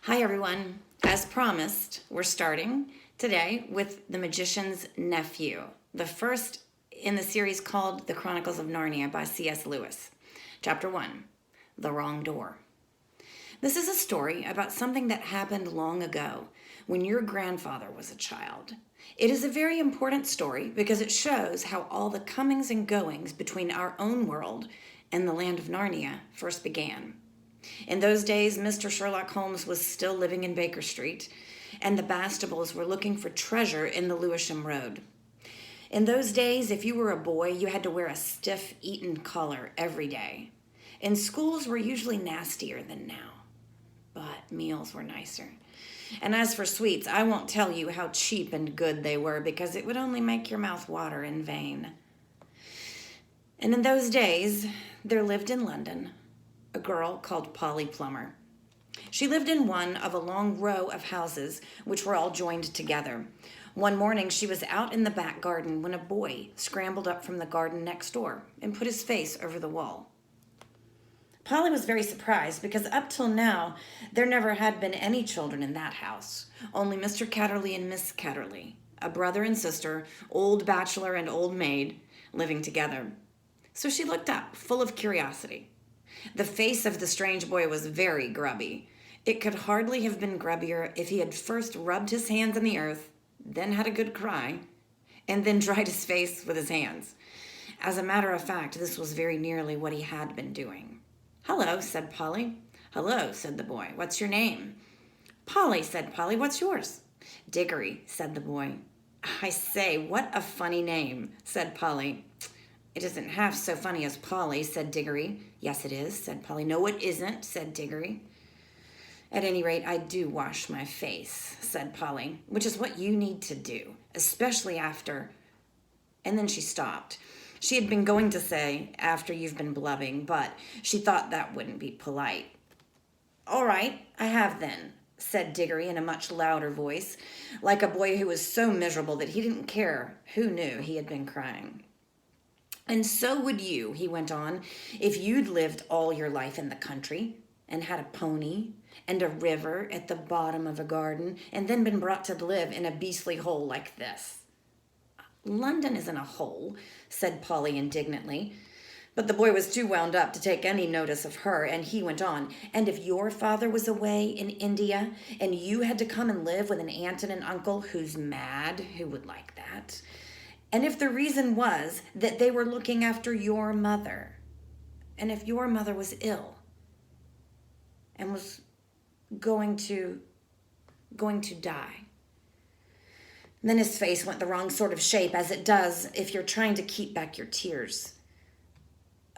Hi, everyone. As promised, we're starting today with The Magician's Nephew, the first in the series called The Chronicles of Narnia by C.S. Lewis. Chapter 1, The Wrong Door. This is a story about something that happened long ago when your grandfather was a child. It is a very important story because it shows how all the comings and goings between our own world and the land of Narnia first began. In those days, Mr. Sherlock Holmes was still living in Baker Street, and the Bastables were looking for treasure in the Lewisham Road. In those days, if you were a boy, you had to wear a stiff Eton collar every day. And schools were usually nastier than now, but meals were nicer. And as for sweets, I won't tell you how cheap and good they were because it would only make your mouth water in vain. And in those days, there lived in London a girl called Polly Plummer. She lived in one of a long row of houses which were all joined together. One morning she was out in the back garden when a boy scrambled up from the garden next door and put his face over the wall. Polly was very surprised because up till now there never had been any children in that house, only Mr. Catterley and Miss Catterley, a brother and sister, old bachelor and old maid, living together. So she looked up, full of curiosity. The face of the strange boy was very grubby. It could hardly have been grubbier if he had first rubbed his hands in the earth, then had a good cry, and then dried his face with his hands. As a matter of fact, this was very nearly what he had been doing. "Hello," said Polly. "Hello," said the boy. "What's your name?" "Polly," said Polly. "What's yours?" "Diggory," said the boy. "I say, what a funny name," said Polly. "It isn't half so funny as Polly," said Diggory. "Yes, it is," said Polly. "No, it isn't," said Diggory. "At any rate, I do wash my face," said Polly, "which is what you need to do, especially after—" And then she stopped. She had been going to say, "after you've been blubbing," but she thought that wouldn't be polite. "All right, I have then," said Diggory in a much louder voice, like a boy who was so miserable that he didn't care who knew he had been crying. "And so would you," he went on, "if you'd lived all your life in the country and had a pony and a river at the bottom of a garden and then been brought to live in a beastly hole like this." "London isn't a hole," said Polly indignantly. But the boy was too wound up to take any notice of her, and he went on, "And if your father was away in India and you had to come and live with an aunt and an uncle who's mad, who would like that? And if the reason was that they were looking after your mother, and if your mother was ill and was going to die." Then his face went the wrong sort of shape, as it does if you're trying to keep back your tears.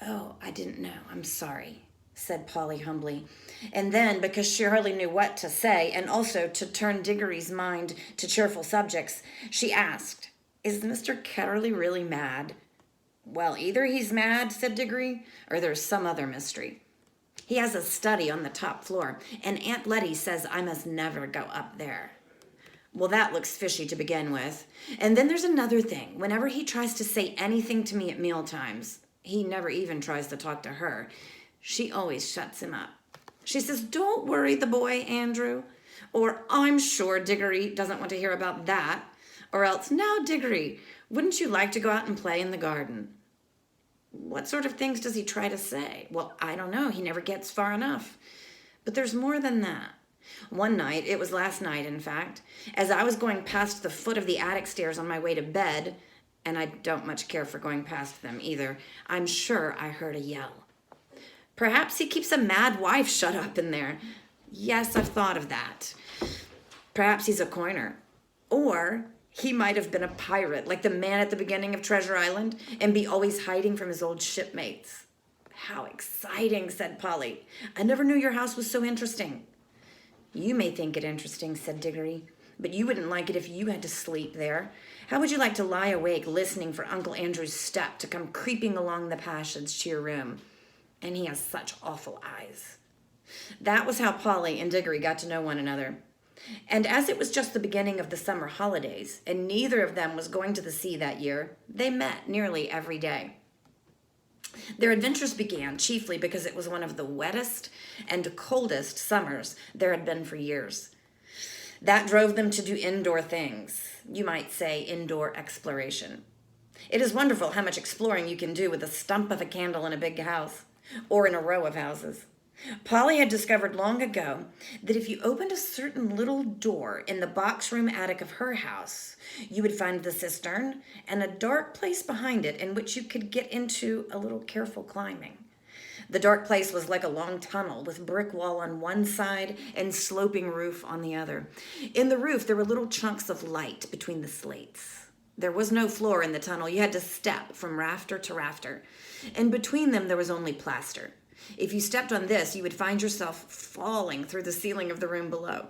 "Oh, I didn't know. I'm sorry," said Polly humbly. And then, because she hardly knew what to say, and also to turn Diggory's mind to cheerful subjects, she asked, "Is Mr. Catterley really mad?" "Well, either he's mad," said Diggory, "or there's some other mystery. He has a study on the top floor, and Aunt Letty says I must never go up there." "Well, that looks fishy to begin with. And then there's another thing. Whenever he tries to say anything to me at meal times, he never even tries to talk to her. She always shuts him up. She says, 'Don't worry the boy, Andrew.' Or, 'I'm sure Diggory doesn't want to hear about that.' Or else, 'Now, Diggory, wouldn't you like to go out and play in the garden?' What sort of things does he try to say? Well, I don't know. He never gets far enough. But there's more than that. One night, it was last night, in fact, as I was going past the foot of the attic stairs on my way to bed, and I don't much care for going past them either, I'm sure I heard a yell. Perhaps he keeps a mad wife shut up in there. Yes, I've thought of that. Perhaps he's a coiner. Or he might have been a pirate, like the man at the beginning of Treasure Island, and be always hiding from his old shipmates." "How exciting," said Polly. "I never knew your house was so interesting." "You may think it interesting," said Diggory, "but you wouldn't like it if you had to sleep there. How would you like to lie awake listening for Uncle Andrew's step to come creeping along the passage to your room? And he has such awful eyes." That was how Polly and Diggory got to know one another. And as it was just the beginning of the summer holidays, and neither of them was going to the sea that year, they met nearly every day. Their adventures began chiefly because it was one of the wettest and coldest summers there had been for years. That drove them to do indoor things. You might say indoor exploration. It is wonderful how much exploring you can do with the stump of a candle in a big house or in a row of houses. Polly had discovered long ago that if you opened a certain little door in the box room attic of her house, you would find the cistern and a dark place behind it in which you could get into a little careful climbing. The dark place was like a long tunnel with brick wall on one side and sloping roof on the other. In the roof, there were little chunks of light between the slates. There was no floor in the tunnel. You had to step from rafter to rafter. And between them, there was only plaster. If you stepped on this, you would find yourself falling through the ceiling of the room below.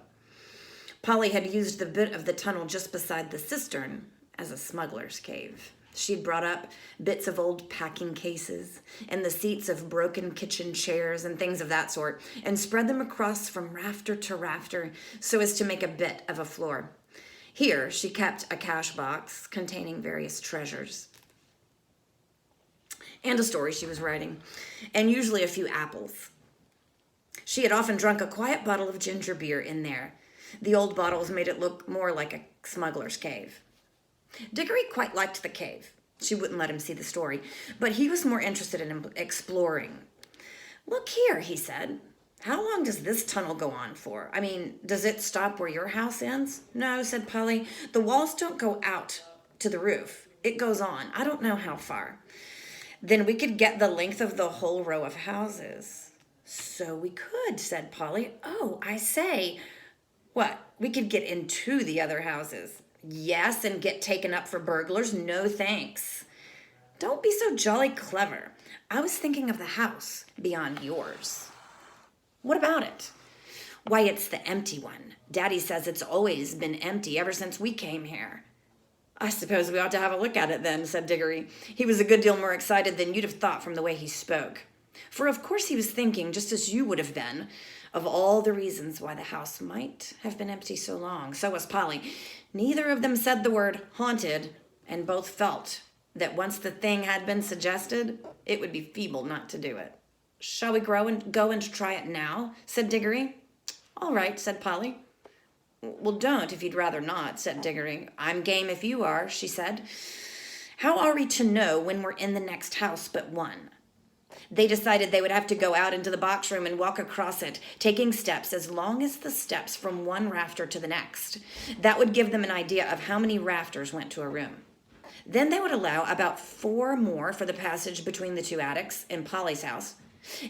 Polly had used the bit of the tunnel just beside the cistern as a smuggler's cave. She'd brought up bits of old packing cases and the seats of broken kitchen chairs and things of that sort, and spread them across from rafter to rafter so as to make a bit of a floor. Here, she kept a cash box containing various treasures and a story she was writing, and usually a few apples. She had often drunk a quiet bottle of ginger beer in there. The old bottles made it look more like a smuggler's cave. Dickory quite liked the cave. She wouldn't let him see the story, but he was more interested in exploring. "Look here," he said. "How long does this tunnel go on for? I mean, does it stop where your house ends?" "No," said Polly. "The walls don't go out to the roof. It goes on. I don't know how far." "Then we could get the length of the whole row of houses." "So we could," said Polly. "Oh, I say." "What? We could get into the other houses." "Yes, and get taken up for burglars? No, thanks." "Don't be so jolly clever. I was thinking of the house beyond yours." "What about it?" "Why, it's the empty one. Daddy says it's always been empty ever since we came here." "I suppose we ought to have a look at it then," said Diggory. He was a good deal more excited than you'd have thought from the way he spoke. For of course he was thinking, just as you would have been, of all the reasons why the house might have been empty so long. So was Polly. Neither of them said the word haunted, and both felt that once the thing had been suggested, it would be feeble not to do it. "Shall we go and try it now?" said Diggory. "All right," said Polly. "Well, don't if you'd rather not," said Diggory. "I'm game if you are," she said. "How are we to know when we're in the next house but one?" They decided they would have to go out into the box room and walk across it, taking steps as long as the steps from one rafter to the next. That would give them an idea of how many rafters went to a room. Then they would allow about 4 more for the passage between the 2 attics in Polly's house,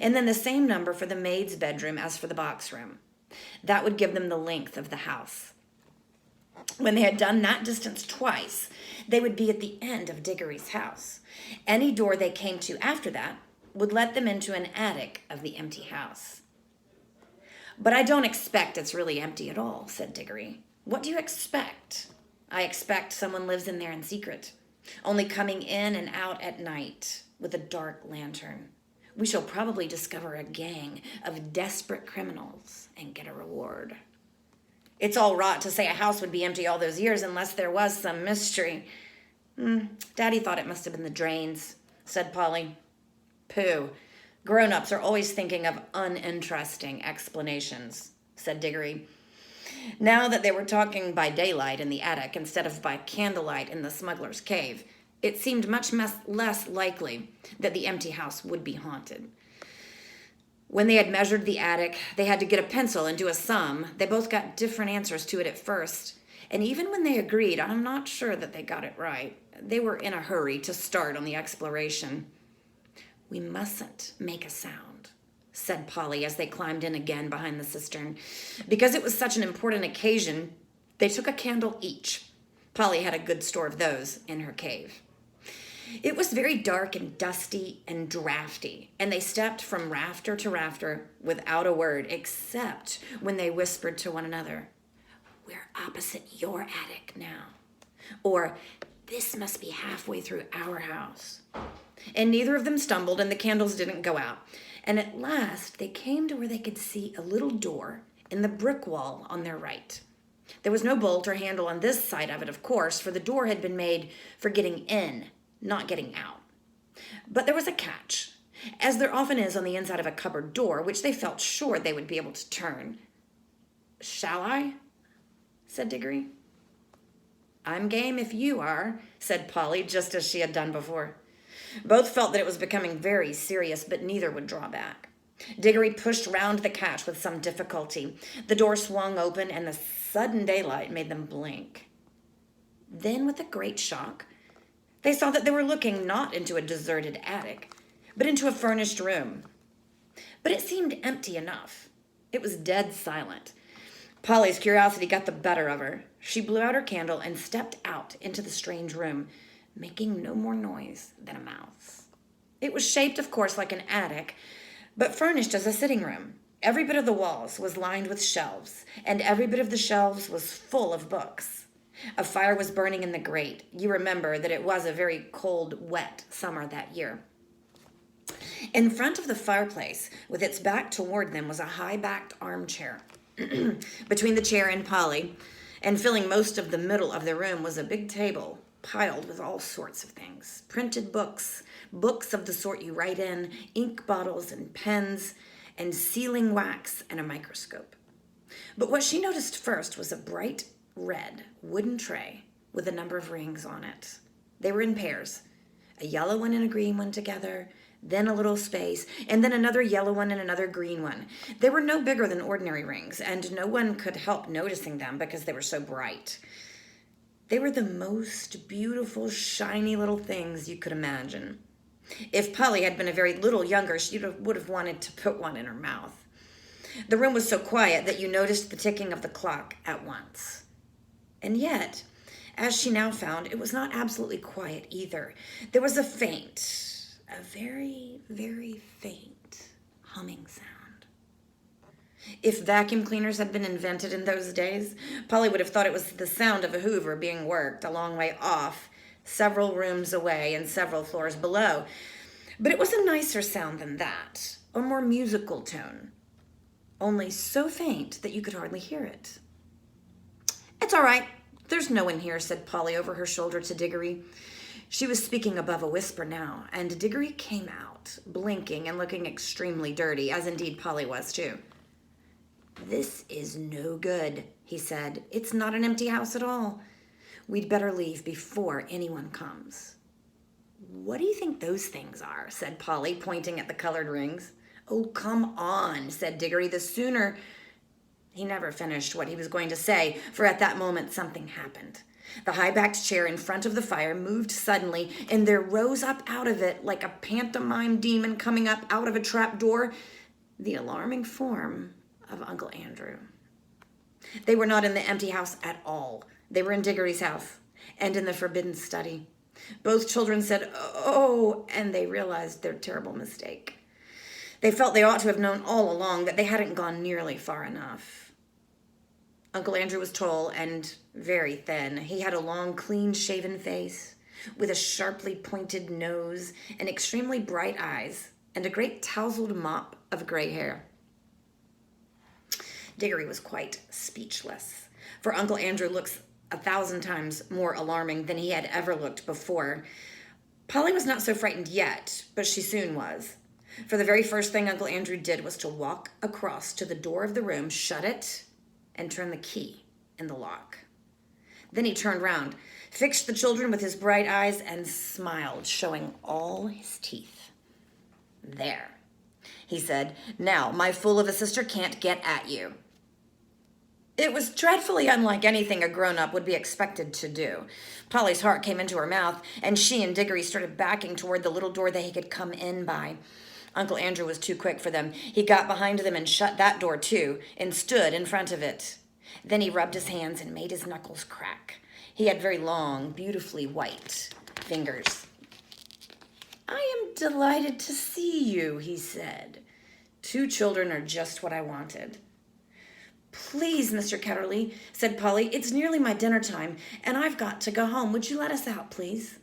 and then the same number for the maid's bedroom as for the box room. That would give them the length of the house. When they had done that distance twice, they would be at the end of Diggory's house. Any door they came to after that would let them into an attic of the empty house. "But I don't expect it's really empty at all," said Diggory. "What do you expect?" "I expect someone lives in there in secret, only coming in and out at night with a dark lantern. We shall probably discover a gang of desperate criminals and get a reward." "It's all rot to say a house would be empty all those years unless there was some mystery." Daddy thought it must have been the drains," said Polly. "Pooh. Grown-ups are always thinking of uninteresting explanations," said Diggory. Now that they were talking by daylight in the attic instead of by candlelight in the smuggler's cave, it seemed much less likely that the empty house would be haunted. When they had measured the attic, they had to get a pencil and do a sum. They both got different answers to it at first, and even when they agreed, I'm not sure that they got it right. They were in a hurry to start on the exploration. "We mustn't make a sound," said Polly as they climbed in again behind the cistern. Because it was such an important occasion, they took a candle each. Polly had a good store of those in her cave. It was very dark and dusty and drafty, and they stepped from rafter to rafter without a word, except when they whispered to one another, "We're opposite your attic now," or "This must be halfway through our house." And neither of them stumbled, and the candles didn't go out. And at last they came to where they could see a little door in the brick wall on their right. There was no bolt or handle on this side of it, of course, for the door had been made for getting in, not getting out. But there was a catch, as there often is on the inside of a cupboard door, which they felt sure they would be able to turn. "Shall I?" said Diggory. "I'm game if you are," said Polly, just as she had done before. Both felt that it was becoming very serious, but neither would draw back. Diggory pushed round the catch with some difficulty. The door swung open, and the sudden daylight made them blink. Then, with a great shock, they saw that they were looking not into a deserted attic, but into a furnished room. But it seemed empty enough. It was dead silent. Polly's curiosity got the better of her. She blew out her candle and stepped out into the strange room, making no more noise than a mouse. It was shaped, of course, like an attic, but furnished as a sitting room. Every bit of the walls was lined with shelves, and every bit of the shelves was full of books. A fire was burning in the grate. You remember that it was a very cold, wet summer that year. In front of the fireplace, with its back toward them, was a high-backed armchair. Between the chair and Polly, and filling most of the middle of the room, was a big table piled with all sorts of things. Printed books, books of the sort you write in, ink bottles and pens, and sealing wax and a microscope. But what she noticed first was a bright red wooden tray with a number of rings on it. They were in pairs, a yellow one and a green one together, then a little space, and then another yellow one and another green one. They were no bigger than ordinary rings, and no one could help noticing them because they were so bright. They were the most beautiful, shiny little things you could imagine. If Polly had been a very little younger, she would have wanted to put one in her mouth. The room was so quiet that you noticed the ticking of the clock at once. And yet, as she now found, it was not absolutely quiet either. There was a very, very faint humming sound. If vacuum cleaners had been invented in those days, Polly would have thought it was the sound of a hoover being worked a long way off, several rooms away and several floors below. But it was a nicer sound than that, a more musical tone, only so faint that you could hardly hear it. "It's all right. There's no one here," said Polly over her shoulder to Diggory. She was speaking above a whisper now, and Diggory came out, blinking and looking extremely dirty, as indeed Polly was too. "This is no good," he said. "It's not an empty house at all. We'd better leave before anyone comes." "What do you think those things are?" said Polly, pointing at the colored rings. "Oh, come on," said Diggory. "The sooner—" He never finished what he was going to say, for at that moment something happened. The high-backed chair in front of the fire moved suddenly, and there rose up out of it, like a pantomime demon coming up out of a trap door, the alarming form of Uncle Andrew. They were not in the empty house at all. They were in Diggory's house and in the forbidden study. Both children said, "Oh," and they realized their terrible mistake. They felt they ought to have known all along that they hadn't gone nearly far enough. Uncle Andrew was tall and very thin. He had a long, clean-shaven face with a sharply pointed nose and extremely bright eyes and a great tousled mop of gray hair. Diggory was quite speechless, for Uncle Andrew looks 1,000 times more alarming than he had ever looked before. Polly was not so frightened yet, but she soon was. For the very first thing Uncle Andrew did was to walk across to the door of the room, shut it, and turn the key in the lock. Then he turned round, fixed the children with his bright eyes, and smiled, showing all his teeth. "There," he said. "Now, my fool of a sister can't get at you." It was dreadfully unlike anything a grown-up would be expected to do. Polly's heart came into her mouth, and she and Diggory started backing toward the little door they could come in by. Uncle Andrew was too quick for them. He got behind them and shut that door too, and stood in front of it. Then he rubbed his hands and made his knuckles crack. He had very long, beautifully white fingers. "I am delighted to see you," he said. "Two children are just what I wanted." "Please, Mr. Ketterly," said Polly, "it's nearly my dinner time, and I've got to go home. Would you let us out, please?"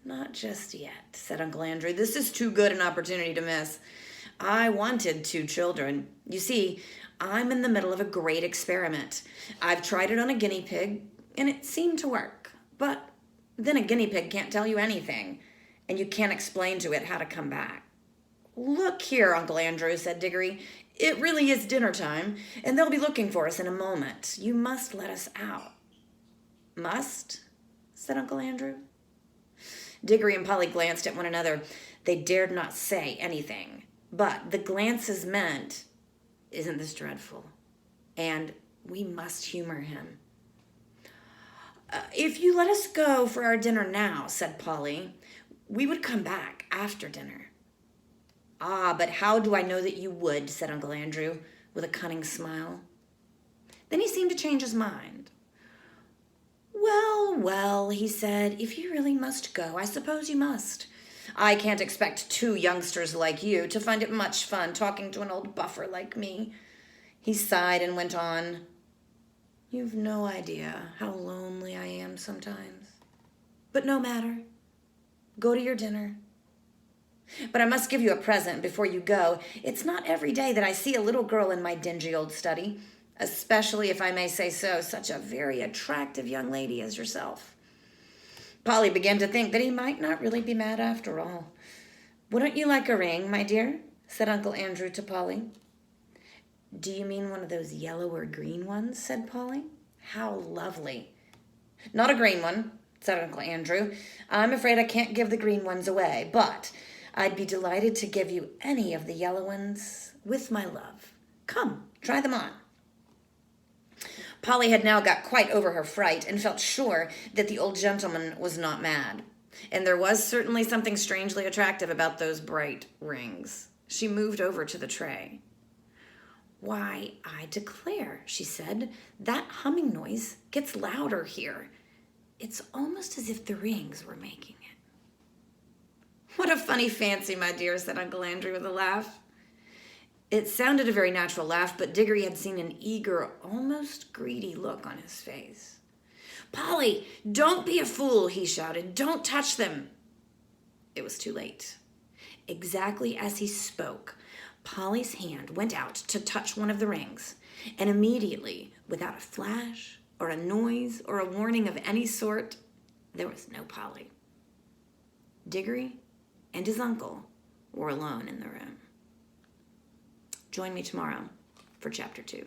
"Not just yet," said Uncle Andrew. "This is too good an opportunity to miss. I wanted two children. You see, I'm in the middle of a great experiment. I've tried it on a guinea pig, and it seemed to work. But then a guinea pig can't tell you anything. and you can't explain to it how to come back. Look here, Uncle Andrew, said Diggory. It really is dinner time, and they'll be looking for us in a moment. You must let us out. Must? Said Uncle Andrew. Diggory and Polly glanced at one another. They dared not say anything, but the glances meant, isn't this dreadful? And we must humor him. If you let us go for our dinner now, said Polly, we would come back after dinner. Ah, but how do I know that you would, said Uncle Andrew, with a cunning smile. Then he seemed to change his mind. Well, well, he said, if you really must go, I suppose you must. I can't expect two youngsters like you to find it much fun talking to an old buffer like me. He sighed and went on. You've no idea how lonely I am sometimes. But no matter. Go to your dinner. But I must give you a present before you go. It's not every day that I see a little girl in my dingy old study, especially, if I may say so, such a very attractive young lady as yourself. Polly began to think that he might not really be mad after all. Wouldn't you like a ring, my dear? Said Uncle Andrew to Polly. Do you mean one of those yellow or green ones? Said Polly. How lovely. Not a green one, said Uncle Andrew. I'm afraid I can't give the green ones away, but I'd be delighted to give you any of the yellow ones with my love. Come, try them on. Polly had now got quite over her fright and felt sure that the old gentleman was not mad. And there was certainly something strangely attractive about those bright rings. She moved over to the tray. Why, I declare, she said, that humming noise gets louder here. It's almost as if the rings were making it. What a funny fancy, my dear, said Uncle Andrew with a laugh. It sounded a very natural laugh, but Diggory had seen an eager, almost greedy look on his face. Polly, don't be a fool, he shouted. Don't touch them. It was too late. Exactly as he spoke, Polly's hand went out to touch one of the rings, and immediately, without a flash or a noise or a warning of any sort, there was no Polly. Diggory and his uncle were alone in the room. Join me tomorrow for Chapter 2.